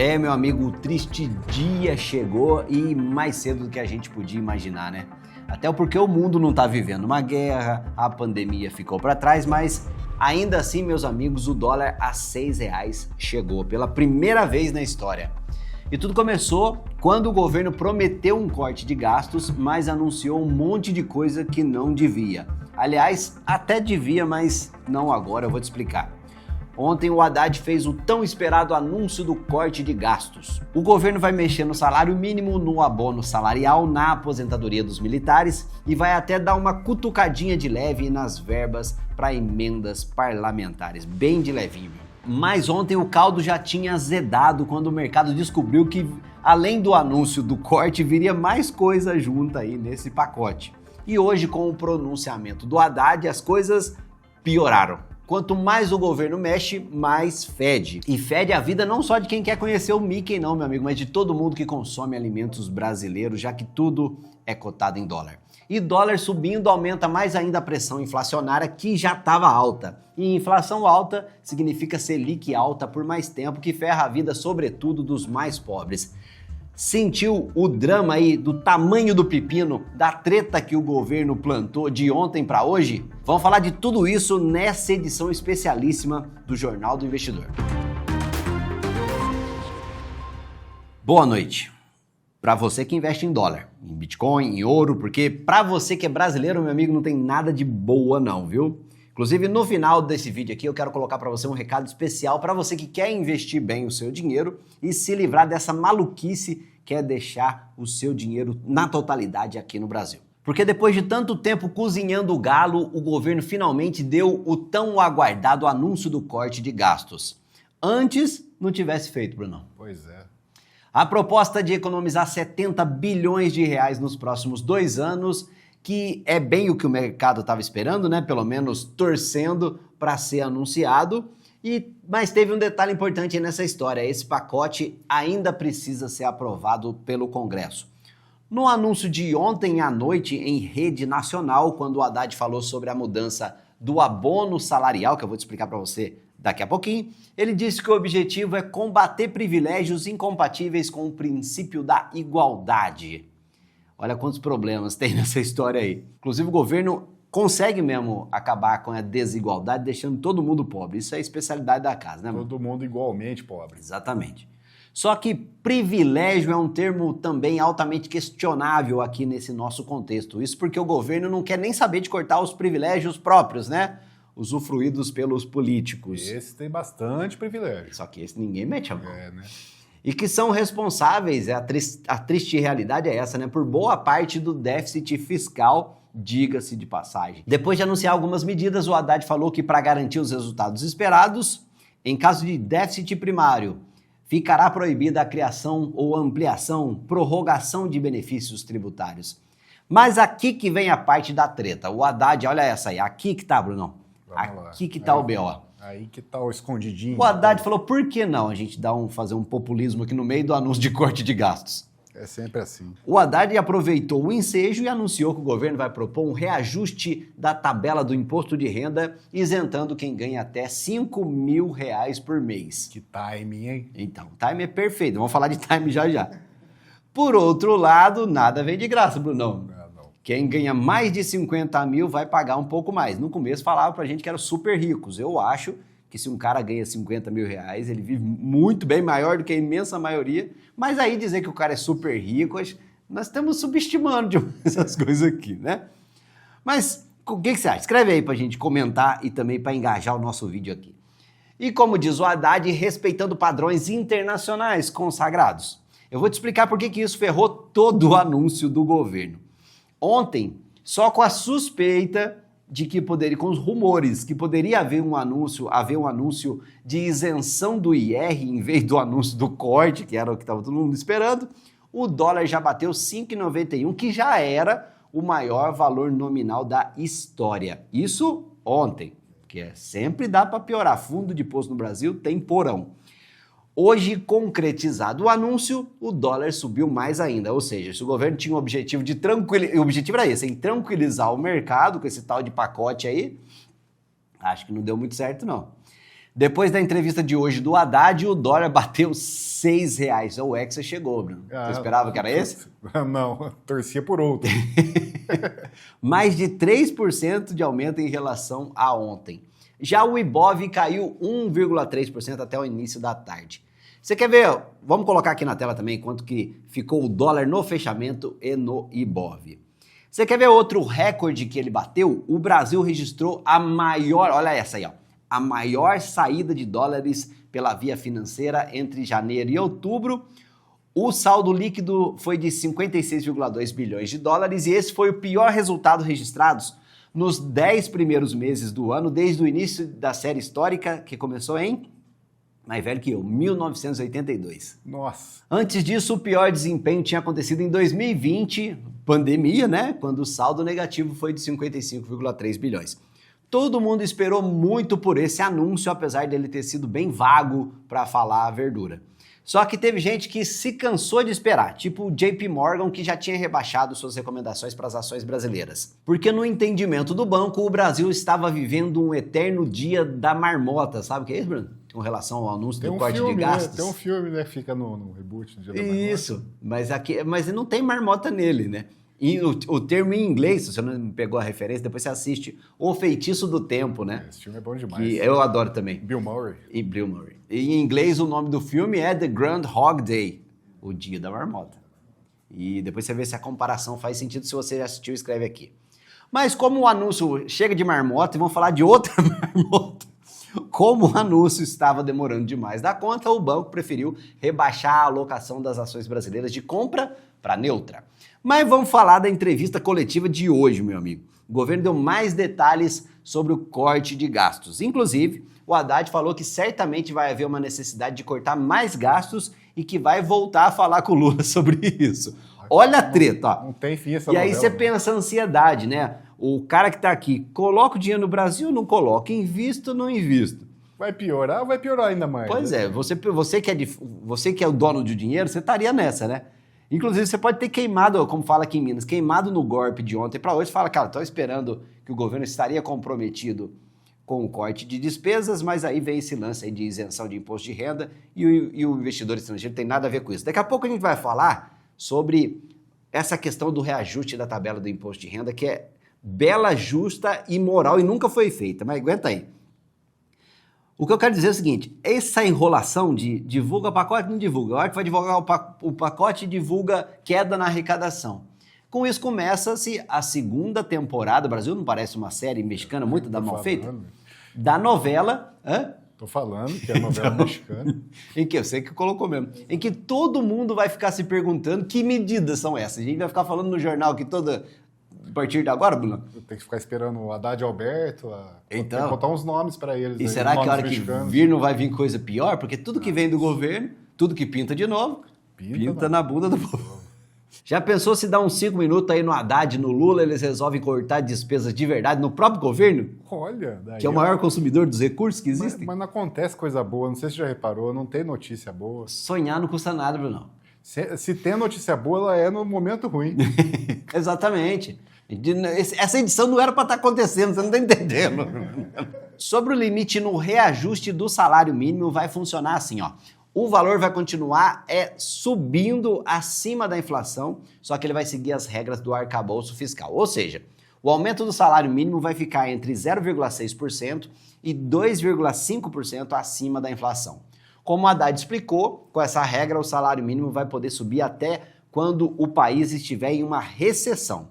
É, meu amigo, o triste dia chegou e mais cedo do que a gente podia imaginar, né? Até porque o mundo não tá vivendo uma guerra, a pandemia ficou para trás, mas ainda assim, meus amigos, o dólar a R$6 chegou pela primeira vez na história. E tudo começou quando o governo prometeu um corte de gastos, mas anunciou um monte de coisa que não devia. Aliás, até devia, mas não agora, eu vou te explicar. Ontem o Haddad fez o tão esperado anúncio do corte de gastos. O governo vai mexer no salário mínimo, no abono salarial, na aposentadoria dos militares e vai até dar uma cutucadinha de leve nas verbas para emendas parlamentares, bem de levinho. Mas ontem o caldo já tinha azedado quando o mercado descobriu que, além do anúncio do corte, viria mais coisa junto aí nesse pacote. E hoje, com o pronunciamento do Haddad, as coisas pioraram. Quanto mais o governo mexe, mais fede. E fede a vida não só de quem quer conhecer o Mickey não, meu amigo, mas de todo mundo que consome alimentos brasileiros, já que tudo é cotado em dólar. E dólar subindo aumenta mais ainda a pressão inflacionária, que já estava alta. E inflação alta significa Selic alta por mais tempo, que ferra a vida, sobretudo, dos mais pobres. Sentiu o drama aí do tamanho do pepino, da treta que o governo plantou de ontem para hoje? Vamos falar de tudo isso nessa edição especialíssima do Jornal do Investidor. Boa noite. Para você que investe em dólar, em Bitcoin, em ouro, porque para você que é brasileiro, meu amigo, não tem nada de boa não, viu? Inclusive, no final desse vídeo aqui, eu quero colocar para você um recado especial para você que quer investir bem o seu dinheiro e se livrar dessa maluquice que é deixar o seu dinheiro na totalidade aqui no Brasil. Porque depois de tanto tempo cozinhando o galo, o governo finalmente deu o tão aguardado anúncio do corte de gastos. Antes, não tivesse feito, Brunão. Pois é. A proposta de economizar 70 bilhões de reais nos próximos 2 anos, que é bem o que o mercado estava esperando, né? Pelo menos torcendo para ser anunciado. Mas teve um detalhe importante nessa história: esse pacote ainda precisa ser aprovado pelo Congresso. No anúncio de ontem à noite em rede nacional, quando o Haddad falou sobre a mudança do abono salarial, que eu vou te explicar para você daqui a pouquinho, ele disse que o objetivo é combater privilégios incompatíveis com o princípio da igualdade. Olha quantos problemas tem nessa história aí. Inclusive o governo consegue mesmo acabar com a desigualdade, deixando todo mundo pobre. Isso é a especialidade da casa, né, mano? Todo mundo igualmente pobre. Exatamente. Só que privilégio é um termo também altamente questionável aqui nesse nosso contexto. Isso porque o governo não quer nem saber de cortar os privilégios próprios, né? Usufruídos pelos políticos. Esse tem bastante privilégio. Só que esse ninguém mete a mão. Né? E que são responsáveis, a triste realidade é essa, né? Por boa parte do déficit fiscal, diga-se de passagem. Depois de anunciar algumas medidas, o Haddad falou que para garantir os resultados esperados, em caso de déficit primário, ficará proibida a criação ou ampliação, prorrogação de benefícios tributários. Mas aqui que vem a parte da treta. O Haddad, olha essa aí, aqui que tá, Brunão. Aqui que tá o BO. Aí que tá o escondidinho. O Haddad falou, por que não a gente fazer um populismo aqui no meio do anúncio de corte de gastos? É sempre assim. O Haddad aproveitou o ensejo e anunciou que o governo vai propor um reajuste da tabela do imposto de renda, isentando quem ganha até R$5 mil por mês. Que timing, hein? Então, o time é perfeito. Vamos falar de time já já. Por outro lado, nada vem de graça, Brunão. Não. Quem ganha mais de 50 mil vai pagar um pouco mais. No começo falava pra gente que eram super ricos. Eu acho que se um cara ganha 50 mil reais, ele vive muito bem, maior do que a imensa maioria. Mas aí dizer que o cara é super rico, nós estamos subestimando demais essas coisas aqui, né? Mas o que você acha? Escreve aí pra gente comentar e também para engajar o nosso vídeo aqui. E como diz o Haddad, respeitando padrões internacionais consagrados. Eu vou te explicar por que isso ferrou todo o anúncio do governo. Ontem, só com a suspeita de que poderia, com os rumores, que poderia haver um anúncio de isenção do IR em vez do anúncio do corte, que era o que estava todo mundo esperando, o dólar já bateu 5,91, que já era o maior valor nominal da história. Isso ontem, que sempre dá para piorar. Fundo de poço no Brasil tem porão. Hoje, concretizado o anúncio, o dólar subiu mais ainda. Ou seja, se o governo tinha o objetivo de tranquilizar, o objetivo era esse, tranquilizar o mercado com esse tal de pacote aí, acho que não deu muito certo, não. Depois da entrevista de hoje do Haddad, o dólar bateu R$6. O Hexa chegou, Bruno. Você esperava que era esse? Não, torcia por outro. Mais de 3% de aumento em relação a ontem. Já o Ibov caiu 1,3% até o início da tarde. Você quer ver? Vamos colocar aqui na tela também quanto que ficou o dólar no fechamento e no Ibov. Você quer ver outro recorde que ele bateu? O Brasil registrou a maior, olha essa aí, ó, a maior saída de dólares pela via financeira entre janeiro e outubro. O saldo líquido foi de 56,2 bilhões de dólares e esse foi o pior resultado registrado nos 10 primeiros meses do ano, desde o início da série histórica, que começou em, mais velho que eu, 1982. Nossa. Antes disso, o pior desempenho tinha acontecido em 2020, pandemia, né? Quando o saldo negativo foi de 55,3 bilhões. Todo mundo esperou muito por esse anúncio, apesar dele ter sido bem vago para falar a verdura. Só que teve gente que se cansou de esperar, tipo o JP Morgan, que já tinha rebaixado suas recomendações para as ações brasileiras. Porque no entendimento do banco, o Brasil estava vivendo um eterno dia da marmota. Sabe o que é isso, Bruno? Com relação ao anúncio do corte de gastos. Tem um filme, né? Fica no reboot do dia da marmota. Isso, mas não tem marmota nele, né? E o termo em inglês, se você não pegou a referência, depois você assiste O Feitiço do Tempo, né? Esse filme é bom demais. Que eu adoro também. Bill Murray. E Bill Murray. E em inglês o nome do filme é The Groundhog Day, o dia da marmota. E depois você vê se a comparação faz sentido. Se você já assistiu, escreve aqui. Mas como o anúncio chega de marmota, e vamos falar de outra marmota. Como o anúncio estava demorando demais da conta, o banco preferiu rebaixar a alocação das ações brasileiras de compra para neutra. Mas vamos falar da entrevista coletiva de hoje, meu amigo. O governo deu mais detalhes sobre o corte de gastos. Inclusive, o Haddad falou que certamente vai haver uma necessidade de cortar mais gastos e que vai voltar a falar com o Lula sobre isso. Olha a treta, ó. Não tem fim essa E aí novela, você né? pensa a ansiedade, né? O cara que tá aqui, coloca o dinheiro no Brasil, não coloca, invisto, não invisto. Vai piorar ou vai piorar ainda mais? Pois né? é, você que é o dono do dinheiro, você estaria nessa, né? Inclusive, você pode ter queimado, como fala aqui em Minas, queimado no golpe de ontem para hoje. Fala, cara, estou esperando que o governo estaria comprometido com o corte de despesas, mas aí vem esse lance aí de isenção de imposto de renda e o investidor estrangeiro tem nada a ver com isso. Daqui a pouco a gente vai falar sobre essa questão do reajuste da tabela do imposto de renda, que é bela, justa e moral e nunca foi feita, mas aguenta aí. O que eu quero dizer é o seguinte, essa enrolação de divulga pacote, não divulga. A hora que vai divulgar o pacote, divulga queda na arrecadação. Com isso começa-se a segunda temporada, o Brasil não parece uma série mexicana muito da mal feita? Da novela... Hã? Tô falando que é novela mexicana. Em que eu sei que colocou mesmo. Em que todo mundo vai ficar se perguntando que medidas são essas. A gente vai ficar falando no jornal que toda... A partir de agora, Bruno? Tem que ficar esperando o Haddad Alberto. Então, tem que botar uns nomes para eles. E aí, será que a hora mexicanos. que vir não vai vir coisa pior? Porque tudo que vem do governo, tudo que pinta de novo, pinta na bunda do povo. Já pensou se dá uns 5 minutos aí no Haddad, no Lula, eles resolvem cortar despesas de verdade no próprio governo? Olha, daí Que é o maior consumidor dos recursos que existem? Mas não acontece coisa boa, não sei se você já reparou, não tem notícia boa. Sonhar não custa nada, Bruno. Se tem notícia boa, ela é no momento ruim. Exatamente. Essa edição não era para estar acontecendo, você não está entendendo. Sobre o limite no reajuste do salário mínimo, vai funcionar assim, ó. O valor vai continuar subindo acima da inflação, só que ele vai seguir as regras do arcabouço fiscal. Ou seja, o aumento do salário mínimo vai ficar entre 0,6% e 2,5% acima da inflação. Como a Haddad explicou, com essa regra o salário mínimo vai poder subir até quando o país estiver em uma recessão.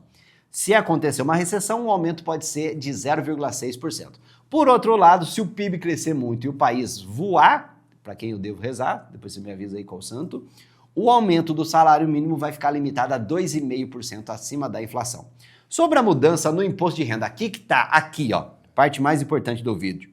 Se acontecer uma recessão, o aumento pode ser de 0,6%. Por outro lado, se o PIB crescer muito e o país voar, para quem eu devo rezar, depois você me avisa aí qual santo, o aumento do salário mínimo vai ficar limitado a 2,5% acima da inflação. Sobre a mudança no imposto de renda, aqui que tá, aqui ó, parte mais importante do vídeo,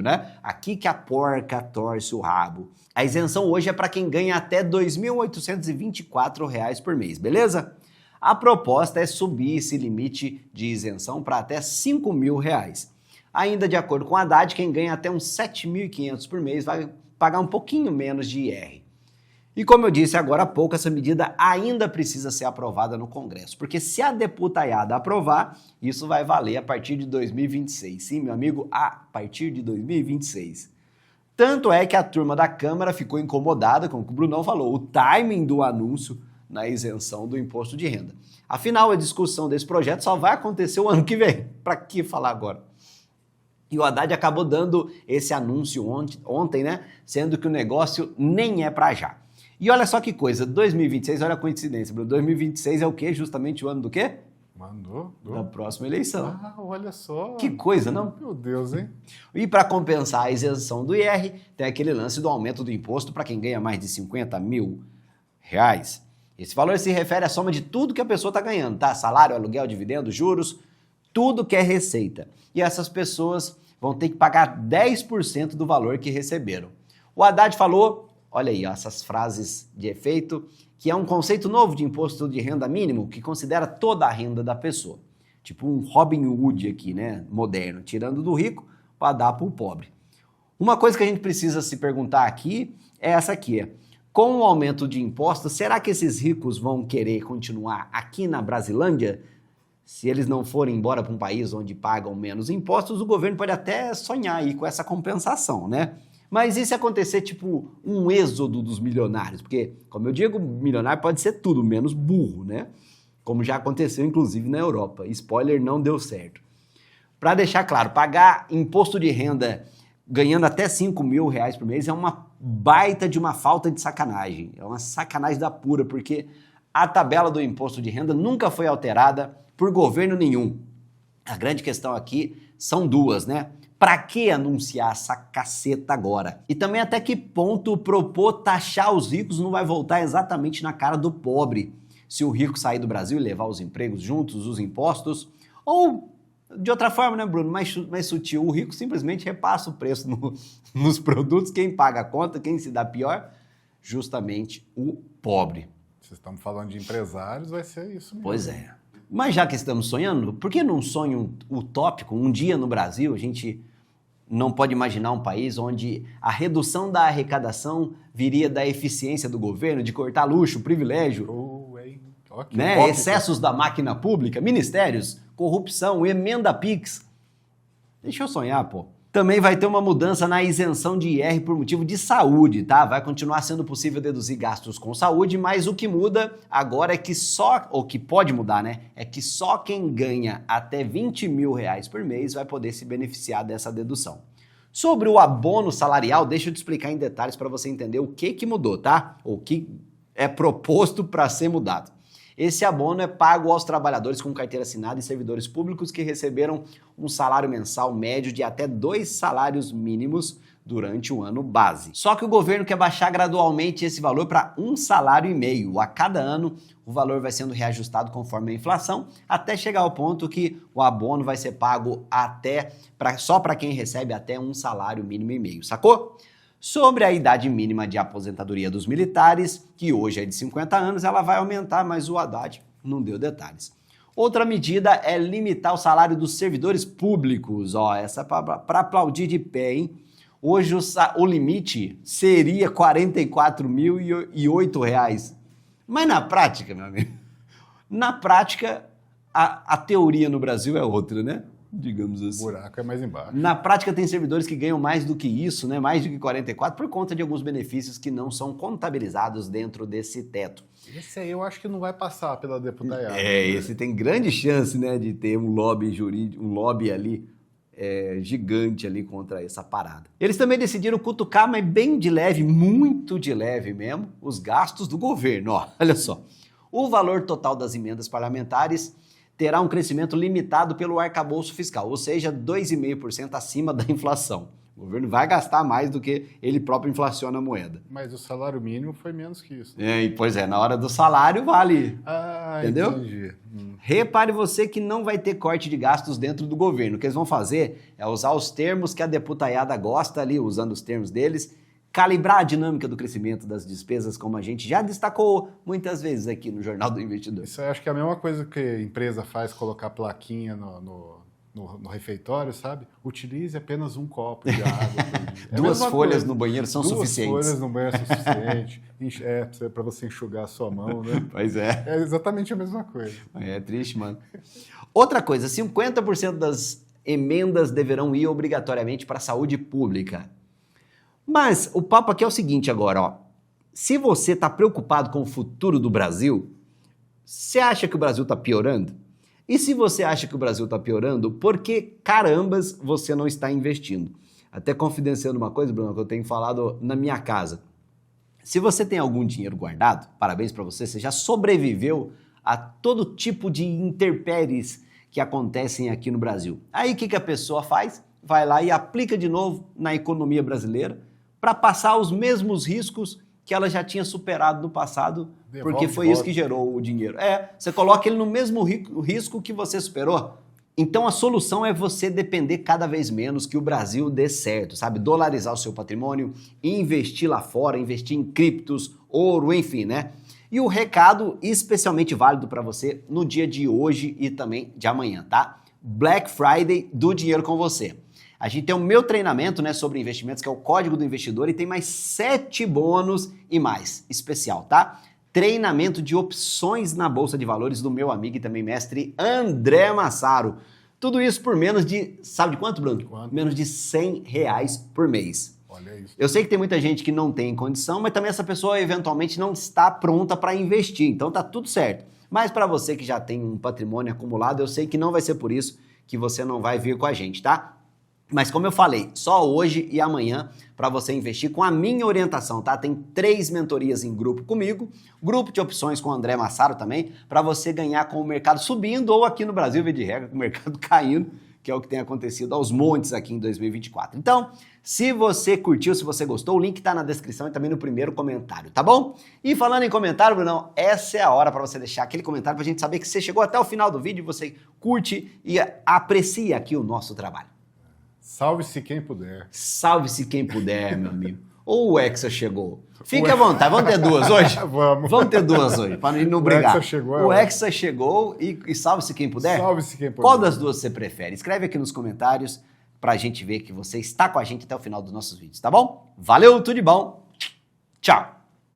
né? Aqui que a porca torce o rabo. A isenção hoje é para quem ganha até R$ 2.824 por mês, beleza? A proposta é subir esse limite de isenção para até R$ 5.000. Ainda de acordo com a Haddad, quem ganha até uns R$ 7.500 por mês vai pagar um pouquinho menos de IR. E como eu disse agora há pouco, essa medida ainda precisa ser aprovada no Congresso, porque se a deputaiada aprovar, isso vai valer a partir de 2026. Sim, meu amigo, a partir de 2026. Tanto é que a turma da Câmara ficou incomodada, como o Brunão falou, o timing do anúncio na isenção do imposto de renda. Afinal, a discussão desse projeto só vai acontecer o ano que vem. Para que falar agora? E o Haddad acabou dando esse anúncio ontem, né? Sendo que o negócio nem é para já. E olha só que coisa, 2026, olha a coincidência, Bruno. 2026 é o quê? Justamente o ano do quê? Da próxima eleição. Ah, olha só. Que coisa, não? Meu Deus, hein? E para compensar a isenção do IR, tem aquele lance do aumento do imposto para quem ganha mais de 50 mil reais. Esse valor se refere à soma de tudo que a pessoa está ganhando, tá? Salário, aluguel, dividendos, juros, tudo que é receita. E essas pessoas vão ter que pagar 10% do valor que receberam. O Haddad falou, olha aí, ó, essas frases de efeito, que é um conceito novo de imposto de renda mínimo que considera toda a renda da pessoa. Tipo um Robin Hood aqui, né, moderno, tirando do rico para dar para o pobre. Uma coisa que a gente precisa se perguntar aqui é essa aqui. Com o aumento de impostos, será que esses ricos vão querer continuar aqui na Brasilândia? Se eles não forem embora para um país onde pagam menos impostos, o governo pode até sonhar aí com essa compensação, né? Mas e se acontecer, tipo, um êxodo dos milionários? Porque, como eu digo, milionário pode ser tudo, menos burro, né? Como já aconteceu, inclusive, na Europa. Spoiler, não deu certo. Para deixar claro, pagar imposto de renda ganhando até 5 mil reais por mês é uma baita de uma falta de sacanagem. É uma sacanagem da pura, porque a tabela do imposto de renda nunca foi alterada por governo nenhum. A grande questão aqui são duas, né? Para que anunciar essa caceta agora? E também até que ponto propor taxar os ricos não vai voltar exatamente na cara do pobre? Se o rico sair do Brasil e levar os empregos juntos, os impostos, ou de outra forma, né, Bruno, mais sutil, o rico simplesmente repassa o preço nos produtos, quem paga a conta, quem se dá pior? Justamente o pobre. Vocês estão falando de empresários, vai ser isso mesmo. Pois é. Mas já que estamos sonhando, por que não sonho utópico? Um dia no Brasil, a gente não pode imaginar um país onde a redução da arrecadação viria da eficiência do governo, de cortar luxo, privilégio, né? Excessos da máquina pública, ministérios, corrupção, emenda PIX. Deixa eu sonhar, pô. Também vai ter uma mudança na isenção de IR por motivo de saúde, tá? Vai continuar sendo possível deduzir gastos com saúde, mas o que muda agora é que só, ou que pode mudar, né? É que só quem ganha até 20 mil reais por mês vai poder se beneficiar dessa dedução. Sobre o abono salarial, deixa eu te explicar em detalhes para você entender o que mudou, tá? O que é proposto para ser mudado. Esse abono é pago aos trabalhadores com carteira assinada e servidores públicos que receberam um salário mensal médio de até 2 salários mínimos durante o ano base. Só que o governo quer baixar gradualmente esse valor para 1,5 salário. A cada ano, o valor vai sendo reajustado conforme a inflação, até chegar ao ponto que o abono vai ser pago só para quem recebe até 1,5 salário mínimo, sacou? Sobre a idade mínima de aposentadoria dos militares, que hoje é de 50 anos, ela vai aumentar, mas o Haddad não deu detalhes. Outra medida é limitar o salário dos servidores públicos. Ó, essa é para aplaudir de pé, hein? Hoje o limite seria R$ 44.008. Mas na prática, meu amigo, na prática, a teoria no Brasil é outra, né? Digamos assim. O buraco é mais embaixo. Na prática, tem servidores que ganham mais do que isso, né? Mais do que 44, por conta de alguns benefícios que não são contabilizados dentro desse teto. Esse aí eu acho que não vai passar pela deputada. Esse tem grande chance, né, de ter um lobby jurídico, um lobby ali gigante ali contra essa parada. Eles também decidiram cutucar, mas bem de leve, muito de leve mesmo, os gastos do governo. Ó, olha só, o valor total das emendas parlamentares terá um crescimento limitado pelo arcabouço fiscal, ou seja, 2,5% acima da inflação. O governo vai gastar mais do que ele próprio inflaciona a moeda. Mas o salário mínimo foi menos que isso. Pois é, na hora do salário vale. Entendeu? Entendi. Repare você que não vai ter corte de gastos dentro do governo. O que eles vão fazer é usar os termos que a deputaiada gosta ali, usando os termos deles, calibrar a dinâmica do crescimento das despesas, como a gente já destacou muitas vezes aqui no Jornal do Investidor. Isso eu acho que é a mesma coisa que a empresa faz, colocar plaquinha no refeitório, sabe? Utilize apenas um copo de água por dia. 2 folhas no banheiro são suficientes. 2 folhas no banheiro são suficientes. Para você enxugar a sua mão, né? Pois é. É exatamente a mesma coisa. É triste, mano. Outra coisa, 50% das emendas deverão ir obrigatoriamente para a saúde pública. Mas o papo aqui é o seguinte agora, ó. Se você está preocupado com o futuro do Brasil, você acha que o Brasil está piorando? E se você acha que o Brasil está piorando, por que carambas você não está investindo? Até confidenciando uma coisa, Bruno, que eu tenho falado na minha casa. Se você tem algum dinheiro guardado, parabéns para você, você já sobreviveu a todo tipo de intempéries que acontecem aqui no Brasil. Aí o que a pessoa faz? Vai lá e aplica de novo na economia brasileira para passar os mesmos riscos que ela já tinha superado no passado, porque foi isso que gerou o dinheiro. Você coloca ele no mesmo risco que você superou. Então a solução é você depender cada vez menos que o Brasil dê certo, sabe? Dolarizar o seu patrimônio, investir lá fora, investir em criptos, ouro, enfim, né? E o recado especialmente válido para você no dia de hoje e também de amanhã, tá? Black Friday do Dinheiro com Você. A gente tem o meu treinamento, né, sobre investimentos, que é o Código do Investidor, e tem mais 7 bônus e mais especial, tá? Treinamento de opções na Bolsa de Valores do meu amigo e também mestre André Massaro. Tudo isso por menos de, sabe de quanto, Bruno? Quanto? Menos de R$100 por mês. Olha isso. Eu sei que tem muita gente que não tem condição, mas também essa pessoa eventualmente não está pronta para investir, então tá tudo certo. Mas para você que já tem um patrimônio acumulado, eu sei que não vai ser por isso que você não vai vir com a gente, tá? Mas como eu falei, só hoje e amanhã para você investir com a minha orientação, tá? Tem 3 mentorias em grupo comigo, grupo de opções com o André Massaro também, para você ganhar com o mercado subindo ou aqui no Brasil, via de regra, com o mercado caindo, que é o que tem acontecido aos montes aqui em 2024. Então, se você curtiu, se você gostou, o link tá na descrição e também no primeiro comentário, tá bom? E falando em comentário, Brunão, essa é a hora para você deixar aquele comentário pra gente saber que você chegou até o final do vídeo, você curte e aprecia aqui o nosso trabalho. Salve-se quem puder. Salve-se quem puder, meu amigo. Ou o Hexa chegou. Fique à vontade, vamos ter 2 hoje? Vamos. Vamos ter 2 hoje, para não brigar. O Hexa chegou. O Hexa chegou e salve-se quem puder? Salve-se quem puder. Qual das 2 você prefere? Escreve aqui nos comentários pra gente ver que você está com a gente até o final dos nossos vídeos, tá bom? Valeu, tudo de bom. Tchau.